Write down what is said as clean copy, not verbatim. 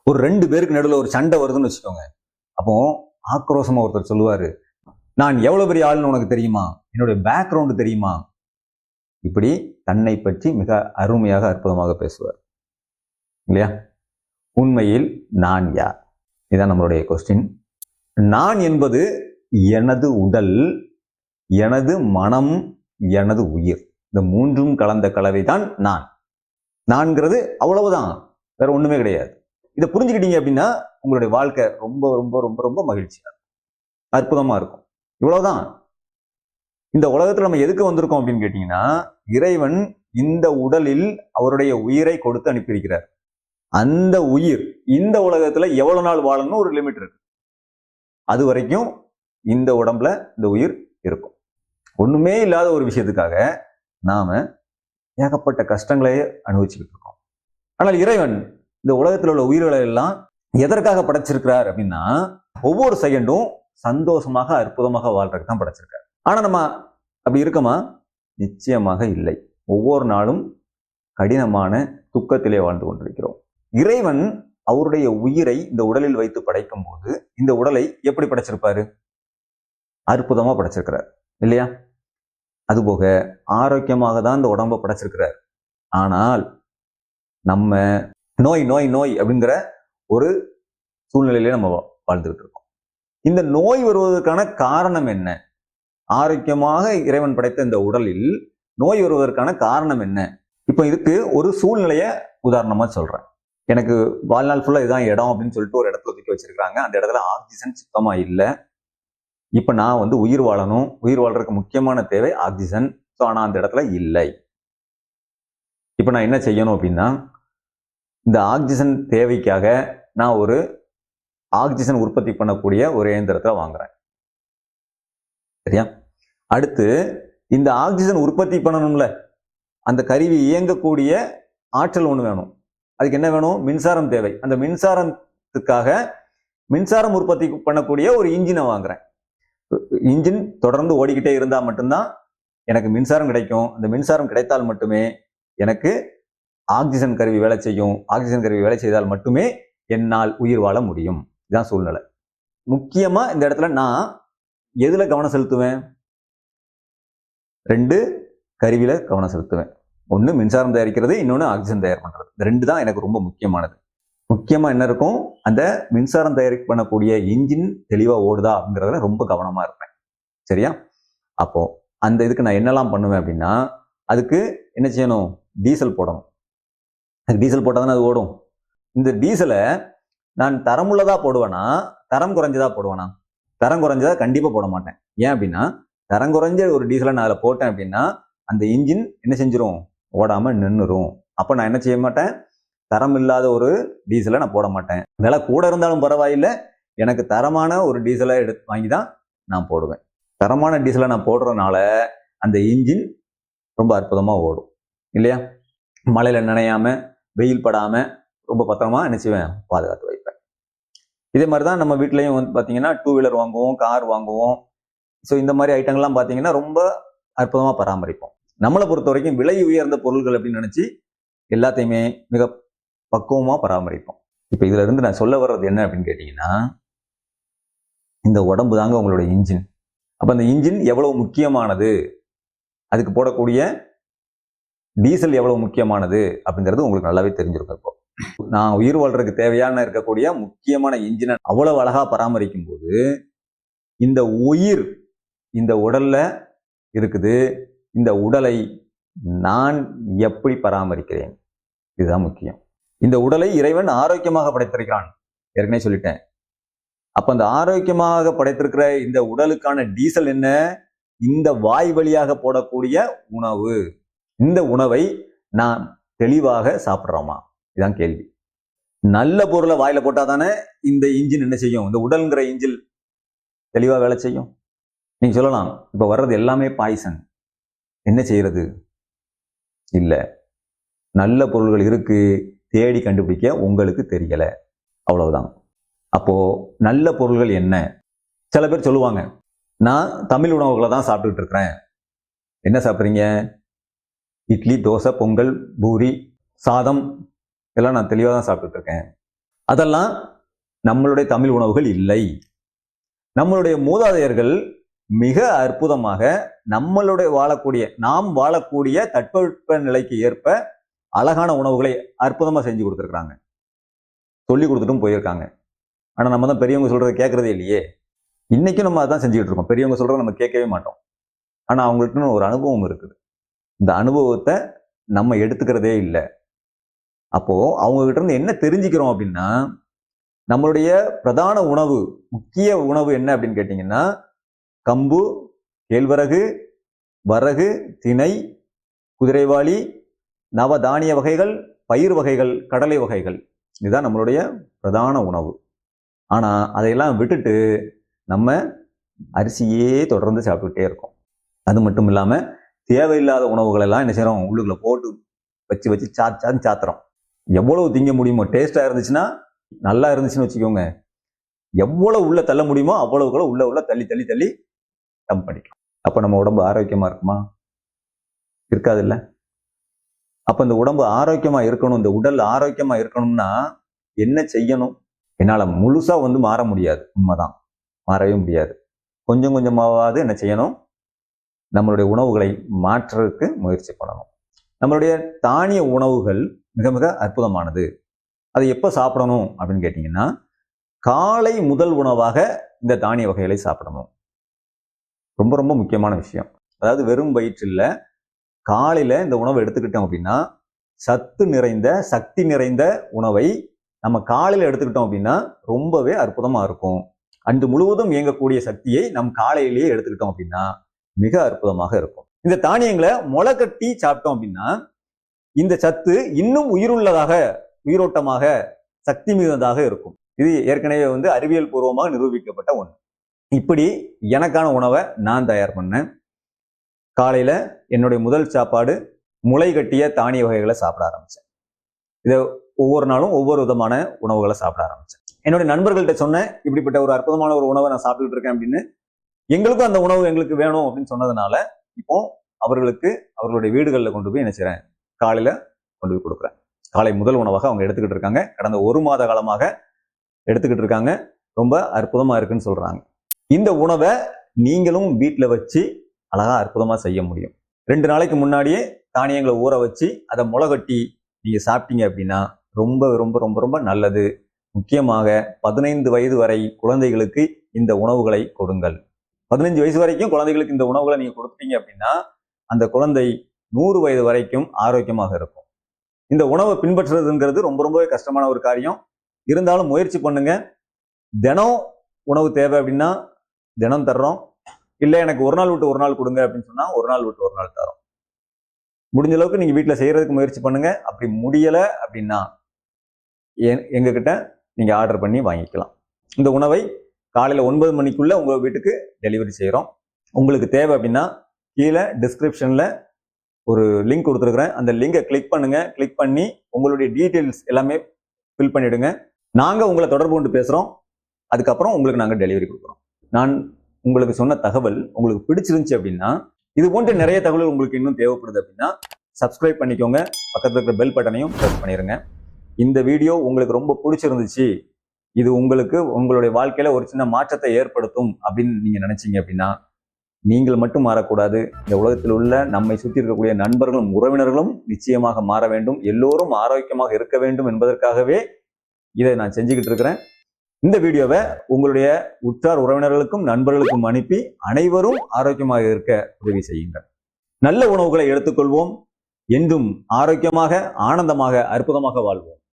ஒரு 2 பேருக்கு நடுவில் ஒரு சண்டை வருதுன்னு வச்சுக்கோங்க. அப்போ ஆக்ரோஷமா ஒருத்தர் சொல்லுவாரு, நான் எவ்வளவு பெரிய ஆளுன்னு உனக்கு தெரியுமா, என்னுடைய பேக்ரவுண்டு தெரியுமா, இப்படி தன்னை பற்றி மிக அருமையாக அற்புதமாக பேசுவார் இல்லையா? உண்மையில் நான் யார்? இதுதான் நம்மளுடைய கொஸ்டின். நான் என்பது எனது உடல், எனது மனம், எனது உயிர், இந்த மூன்றும் கலந்த கலவைதான் நான். நான்கிறது அவ்வளவுதான், வேற ஒண்ணுமே கிடையாது. இதை புரிஞ்சுக்கிட்டீங்க அப்படின்னா உங்களுடைய வாழ்க்கை ரொம்ப ரொம்ப ரொம்ப ரொம்ப மகிழ்ச்சியா அற்புதமா இருக்கும். இவ்வளவுதான். இந்த உலகத்துல நம்ம எதுக்கு வந்திருக்கோம் அப்படின்னு கேட்டீங்கன்னா, இறைவன் இந்த உடலில் அவருடைய உயிரை கொடுத்து அனுப்பியிருக்கிறார். அந்த உயிர் இந்த உலகத்துல எவ்வளவு நாள் வாழணும்னு ஒரு லிமிட் இருக்கு. அது வரைக்கும் இந்த உடம்புல இந்த உயிர் இருக்கும். ஒண்ணுமே இல்லாத ஒரு விஷயத்துக்காக நாம ஏகப்பட்ட கஷ்டங்களை அனுபவிச்சுக்கிட்டு இருக்கோம். ஆனால் இறைவன் இந்த உலகத்தில் உள்ள உயிர்களை எல்லாம் எதற்காக படைச்சிருக்கிறார் அப்படின்னா, ஒவ்வொரு செகண்டும் சந்தோஷமாக அற்புதமாக வாழ்றதுக்கு தான் படைச்சிருக்காரு. ஆனா நம்ம அப்படி இருக்கோமா? நிச்சயமாக இல்லை. ஒவ்வொரு நாளும் கடினமான துக்கத்திலே வாழ்ந்து கொண்டிருக்கிறோம். இறைவன் அவருடைய உயிரை இந்த உடலில் வைத்து படைக்கும் போது இந்த உடலை எப்படி படைச்சிருப்பாரு? அற்புதமா படைச்சிருக்கிறார் இல்லையா? அதுபோக ஆரோக்கியமாக தான் இந்த உடம்பை படைச்சிருக்கிறார். ஆனால் நம்ம நோய் நோய் நோய் அப்படிங்கிற ஒரு சூழ்நிலையிலே நம்ம வாழ்ந்துகிட்டு இருக்கோம். இந்த நோய் வருவதற்கான காரணம் என்ன? ஆரோக்கியமாக இறைவன் படைத்த இந்த உடலில் நோய் வருவதற்கான காரணம் என்ன? இப்போ இதுக்கு ஒரு சூழ்நிலையை உதாரணமா சொல்றேன். எனக்கு வாழ்நாள் ஃபுல்லா இதுதான் இடம் அப்படின்னு சொல்லிட்டு ஒரு இடத்துல ஒதுக்கி வச்சிருக்காங்க. அந்த இடத்துல ஆக்சிஜன் சுத்தமா இல்லை. இப்ப நான் உயிர் வாழணும். உயிர் வாழ்றதுக்கு முக்கியமான தேவை ஆக்சிஜன். ஸோ ஆனா அந்த இடத்துல இல்லை. இப்ப நான் என்ன செய்யணும் அப்படின்னா, இந்த ஆக்சிஜன் தேவைக்காக நான் ஒரு ஆக்சிஜன் உற்பத்தி பண்ணக்கூடிய ஒரு இயந்திரத்தை வாங்குறேன். சரியா? அடுத்து இந்த ஆக்சிஜன் உற்பத்தி பண்ணணும்ல, அந்த கருவி இயங்கக்கூடிய ஆற்றல் ஒன்று வேணும். அதுக்கு என்ன வேணும்? மின்சாரம் தேவை. அந்த மின்சாரத்துக்காக மின்சாரம் உற்பத்தி பண்ணக்கூடிய ஒரு இன்ஜினை வாங்குறேன். இன்ஜின் தொடர்ந்து ஓடிக்கிட்டே இருந்தா மட்டும்தான் எனக்கு மின்சாரம் கிடைக்கும். அந்த மின்சாரம் கிடைத்தால் மட்டுமே எனக்கு ஆக்சிஜன் கருவி வேலை செய்யும். ஆக்சிஜன் கருவி வேலை செய்தால் மட்டுமே என்னால் உயிர் வாழ முடியும். இதுதான் சூழ்நிலை. முக்கியமா இந்த இடத்துல நான் எதுல கவனம் செலுத்துவேன்? 2 கருவியில கவனம் செலுத்துவேன். ஒன்று மின்சாரம் தயாரிக்கிறது, இன்னொன்று ஆக்சிஜன் தயார் பண்றது. இந்த 2 தான் எனக்கு ரொம்ப முக்கியமானது. முக்கியமா என்ன இருக்கும்? அந்த மின்சாரம் தயாரிக்க பண்ணக்கூடிய இன்ஜின் தெளிவா ஓடுதா அப்படிங்கிறதுல ரொம்ப கவனமா இருப்பேன். சரியா? அப்போ அந்த இதுக்கு நான் என்னெல்லாம் பண்ணுவேன் அப்படின்னா, அதுக்கு என்ன செய்யணும்? டீசல் போடணும். டீசல் போட்டால் தானே அது ஓடும். இந்த டீசலை நான் தரமுள்ளதா போடுவேனா, தரம் குறைஞ்சதா போடுவேனா? தரம் குறைஞ்சதா கண்டிப்பா போட மாட்டேன். ஏன் அப்படின்னா, தரம் குறைஞ்ச ஒரு டீசலை நான் அதில் போட்டேன் அப்படின்னா அந்த இன்ஜின் என்ன செஞ்சிரும்? ஓடாம நின்றுரும். அப்ப நான் என்ன செய்ய மாட்டேன்? தரம் இல்லாத ஒரு டீசலை நான் போட மாட்டேன். விலை கூட இருந்தாலும் பரவாயில்லை, எனக்கு தரமான ஒரு டீசலை வாங்கி தான் நான் போடுவேன். தரமான டீசலை நான் போடுறதுனால அந்த இன்ஜின் ரொம்ப அற்புதமா ஓடும் இல்லையா? மழையில நனையாம, வெயில் படாம ரொம்ப பத்திரமா என்ன செய்வேன்? பாதுகாத்து வைப்பேன். இதே மாதிரி தான் நம்ம வீட்லயும் பார்த்தீங்கன்னா 2 வீலர் வாங்குவோம், கார் வாங்குவோம். ஸோ இந்த மாதிரி ஐட்டங்கள்லாம் பார்த்தீங்கன்னா ரொம்ப அற்புதமா பராமரிப்போம். நம்மளை பொறுத்த வரைக்கும் விலை உயர்ந்த பொருட்கள் அப்படின்னு நினைச்சு எல்லாத்தையுமே மிக பக்குவமா பராமரிப்போம். இப்ப இதுல இருந்து நான் சொல்ல வர்றது என்ன அப்படின்னு கேட்டீங்கன்னா, இந்த உடம்பு தாங்க உங்களோட இன்ஜின். அப்ப அந்த இன்ஜின் எவ்வளவு முக்கியமானது, அதுக்கு போடக்கூடிய டீசல் எவ்வளவு முக்கியமானது அப்படிங்கிறது உங்களுக்கு நல்லாவே தெரிஞ்சிருக்கும். இப்போ நான் உயிர் வாழ்றதுக்கு தேவையான இருக்கக்கூடிய முக்கியமான இன்ஜினை அவ்வளவு அழகா பராமரிக்கும் போது இந்த உயிர் இந்த உடல்ல இருக்குது. இந்த உடலை நான் எப்படி பராமரிக்கிறேன்? இதுதான் முக்கியம். இந்த உடலை இறைவன் ஆரோக்கியமாக படைத்திருக்கிறான். ஏற்கனவே சொல்லிட்டேன். அப்ப அந்த ஆரோக்கியமாக படைத்திருக்கிற இந்த உடலுக்கான டீசல் என்ன? இந்த வாய் வழியாக போடக்கூடிய உணவு. இந்த உணவை நான் தெளிவாக சாப்பிட்றோமா? இதுதான் கேள்வி. நல்ல பொருளை வாயில போட்டா தானே இந்த இன்ஜின் என்ன செய்யும்? இந்த உடல்ங்கிற இன்ஜின் தெளிவா வேலை செய்யும். நீங்க சொல்லலாம், இப்ப வர்றது எல்லாமே பாய்சன், என்ன செய்யறது? இல்ல, நல்ல பொருள்கள் இருக்கு, தேடி கண்டுபிடிக்க உங்களுக்கு தெரியல, அவ்வளவுதான். அப்போ நல்ல பொருள்கள் என்ன? சில பேர் சொல்லுவாங்க, நான் தமிழ் உணவுகளை தான் சாப்பிட்டுட்டு இருக்கிறேன். என்ன சாப்பிட்றீங்க? இட்லி, தோசை, பொங்கல், பூரி, சாதம் எல்லாம் நான் தெளிவாக தான் சாப்பிட்டுட்டு இருக்கேன். அதெல்லாம் நம்மளுடைய தமிழ் உணவுகள் இல்லை. நம்மளுடைய மூதாதையர்கள் மிக அற்புதமாக நாம் வாழக்கூடிய தட்பவெப்ப நிலைக்கு ஏற்ப அழகான உணவுகளை அற்புதமா செஞ்சு கொடுத்துருக்காங்க, சொல்லி கொடுத்துட்டும் போயிருக்காங்க. ஆனா நம்ம தான் பெரியவங்க சொல்றதை கேட்கறதே இல்லையே. இன்னைக்கும் நம்ம அதான் செஞ்சுக்கிட்டு இருக்கோம். பெரியவங்க சொல்றதை நம்ம கேட்கவே மாட்டோம். ஆனா அவங்கள்ட்ட ஒரு அனுபவம் இருக்குது. இந்த அனுபவத்தை நம்ம எடுத்துக்கிறதே இல்லை. அப்போ அவங்க கிட்ட இருந்து என்ன தெரிஞ்சுக்கிறோம் அப்படின்னா, நம்மளுடைய பிரதான உணவு, முக்கிய உணவு என்ன அப்படின்னு கேட்டீங்கன்னா, கம்பு, கேழ்வரகு, வரகு, திணை, குதிரைவாளி, நவதானிய வகைகள், பயிர் வகைகள், கடலை வகைகள், இதுதான் நம்மளுடைய பிரதான உணவு. ஆனா அதையெல்லாம் விட்டுட்டு நம்ம அரிசியே தொடர்ந்து சாப்பிட்டுட்டே இருக்கோம். அது மட்டும் இல்லாம தேவையில்லாத உணவுகள் எல்லாம் என்ன செய்யறோம், உள்ளுக்குள்ள போட்டு வச்சு வச்சு சாத்துறோம். எவ்வளவு திங்க முடியுமோ, டேஸ்டா இருந்துச்சுன்னா, நல்லா இருந்துச்சுன்னு வச்சுக்கோங்க, எவ்வளவு உள்ள தள்ள முடியுமோ அவ்வளவு உள்ள தள்ளி தள்ளி தள்ளி டம்ப் பண்ணிக்கலாம். அப்ப நம்ம உடம்பு ஆரோக்கியமா இருக்குமா? இருக்காது இல்ல. அப்ப இந்த உடம்பு ஆரோக்கியமா இருக்கணும், இந்த உடல் ஆரோக்கியமா இருக்கணும்னா என்ன செய்யணும்? என்னால முழுசா மாற முடியாது, உண்மைதான், மாறவே முடியாது. கொஞ்சம் கொஞ்சமாவது என்ன செய்யணும், நம்மளுடைய உணவுகளை மாற்றுறதுக்கு முயற்சி பண்ணணும். நம்மளுடைய தானிய உணவுகள் மிக மிக அற்புதமானது. அதை எப்போ சாப்பிடணும் அப்படின்னு கேட்டீங்கன்னா, காலை முதல் உணவாக இந்த தானிய வகைகளை சாப்பிடணும். ரொம்ப ரொம்ப முக்கியமான விஷயம். அதாவது வெறும் வயிற்றில் காலையில இந்த உணவை எடுத்துக்கிட்டோம் அப்படின்னா, சத்து நிறைந்த சக்தி நிறைந்த உணவை நம்ம காலையில எடுத்துக்கிட்டோம் அப்படின்னா ரொம்பவே அற்புதமா இருக்கும். அன்று முழுவதும் இயங்கக்கூடிய சக்தியை நம் காலையிலேயே எடுத்துக்கிட்டோம் அப்படின்னா மிக அற்புதமாக இருக்கும். இந்த தானியங்களை முளை கட்டி சாப்பிட்டோம் அப்படின்னா இந்த சத்து இன்னும் உயிரோட்டமாக, சக்தி மிகுந்ததாக இருக்கும். இது ஏற்கனவே அறிவியல் பூர்வமாக நிரூபிக்கப்பட்ட ஒன்று. இப்படி எனக்கான உணவை நான் தயார் பண்ணேன். காலையில என்னுடைய முதல் சாப்பாடு முளை கட்டிய தானிய வகைகளை சாப்பிட ஆரம்பிச்சேன். இதை ஒவ்வொரு நாளும் ஒவ்வொரு விதமான உணவுகளை சாப்பிட ஆரம்பிச்சேன். என்னுடைய நண்பர்கள்ட்ட சொன்னேன், இப்படிப்பட்ட ஒரு அற்புதமான ஒரு உணவை நான் சாப்பிட்டுட்டு இருக்கேன் அப்படின்னு. எங்களுக்கும் அந்த உணவு எங்களுக்கு வேணும் அப்படின்னு சொன்னதுனால இப்போ அவர்களுடைய வீடுகளில் கொண்டு போய் என்ன செய்றேன், காலையில கொண்டு போய் கொடுக்குறேன். காலை முதல் உணவாக அவங்க எடுத்துக்கிட்டு இருக்காங்க. கடந்த 1 மாத காலமாக எடுத்துக்கிட்டு இருக்காங்க. ரொம்ப அற்புதமா இருக்குன்னு சொல்றாங்க. இந்த உணவை நீங்களும் வீட்டில் வச்சு அழகா அற்புதமா செய்ய முடியும். 2 நாளைக்கு முன்னாடியே தானியங்களை ஊற வச்சு அதை முளை கட்டி நீங்க சாப்பிட்டீங்க அப்படின்னா ரொம்ப ரொம்ப ரொம்ப ரொம்ப நல்லது. முக்கியமாக 15 வயது வரை குழந்தைகளுக்கு இந்த உணவுகளை கொடுங்கள். 15 வயசு வரைக்கும் குழந்தைகளுக்கு இந்த உணவுகளை நீங்க கொடுத்துட்டீங்க அப்படின்னா அந்த குழந்தை 100 வயது வரைக்கும் ஆரோக்கியமாக இருக்கும். இந்த உணவை பின்பற்றுறதுங்கிறது ரொம்ப ரொம்பவே கஷ்டமான ஒரு காரியம். இருந்தாலும் முயற்சி பண்ணுங்க. தினம் உணவு தேவை அப்படின்னா தினம் தர்றோம். இல்லை எனக்கு ஒரு நாள் விட்டு ஒரு நாள் கொடுங்க அப்படின்னு சொன்னா ஒரு நாள் விட்டு ஒரு நாள் தரோம். முடிஞ்ச அளவுக்கு நீங்க வீட்டில் செய்யறதுக்கு முயற்சி பண்ணுங்க. அப்படி முடியலை அப்படின்னா எங்ககிட்ட நீங்க ஆர்டர் பண்ணி வாங்கிக்கலாம். இந்த உணவை காலையில 9 மணிக்குள்ள உங்க வீட்டுக்கு டெலிவரி செய்யறோம். உங்களுக்கு தேவை அப்படின்னா கீழே டிஸ்கிரிப்ஷன்ல ஒரு லிங்க் கொடுத்துருக்குறேன். அந்த லிங்கை கிளிக் பண்ணுங்க. கிளிக் பண்ணி உங்களுடைய டீட்டெயில்ஸ் எல்லாமே ஃபில் பண்ணிடுங்க. நாங்க உங்களை தொடர்பு கொண்டு பேசுறோம். அதுக்கப்புறம் உங்களுக்கு நாங்கள் டெலிவரி கொடுக்குறோம். நான் உங்களுக்கு சொன்ன தகவல் உங்களுக்கு பிடிச்சிருந்துச்சு அப்படின்னா, இது போன்ற நிறைய தகவல் உங்களுக்கு இன்னும் தேவைப்படுது அப்படின்னா சப்ஸ்கிரைப் பண்ணிக்கோங்க. பக்கத்தில் இருக்கிற பெல் பட்டனையும் ப்ரெஸ் பண்ணிடுங்க. இந்த வீடியோ உங்களுக்கு ரொம்ப பிடிச்சிருந்துச்சு, இது உங்களுடைய வாழ்க்கையில ஒரு சின்ன மாற்றத்தை ஏற்படுத்தும் அப்படின்னு நீங்க நினைச்சீங்க அப்படின்னா, நீங்கள் மட்டும் மாறக்கூடாது, இந்த உலகத்தில் உள்ள நம்மை சுற்றி இருக்கக்கூடிய நண்பர்களும் உறவினர்களும் நிச்சயமாக மாற வேண்டும். எல்லோரும் ஆரோக்கியமாக இருக்க வேண்டும் என்பதற்காகவே இதை நான் செஞ்சுக்கிட்டு இருக்கிறேன். இந்த வீடியோவை உங்களுடைய உற்றார் உறவினர்களுக்கும் நண்பர்களுக்கும் அனுப்பி அனைவரும் ஆரோக்கியமாக இருக்க உதவி செய்யுங்கள். நல்ல உணவுகளை எடுத்துக்கொள்வோம். என்றும் ஆரோக்கியமாக, ஆனந்தமாக, அற்புதமாக வாழ்வோம்.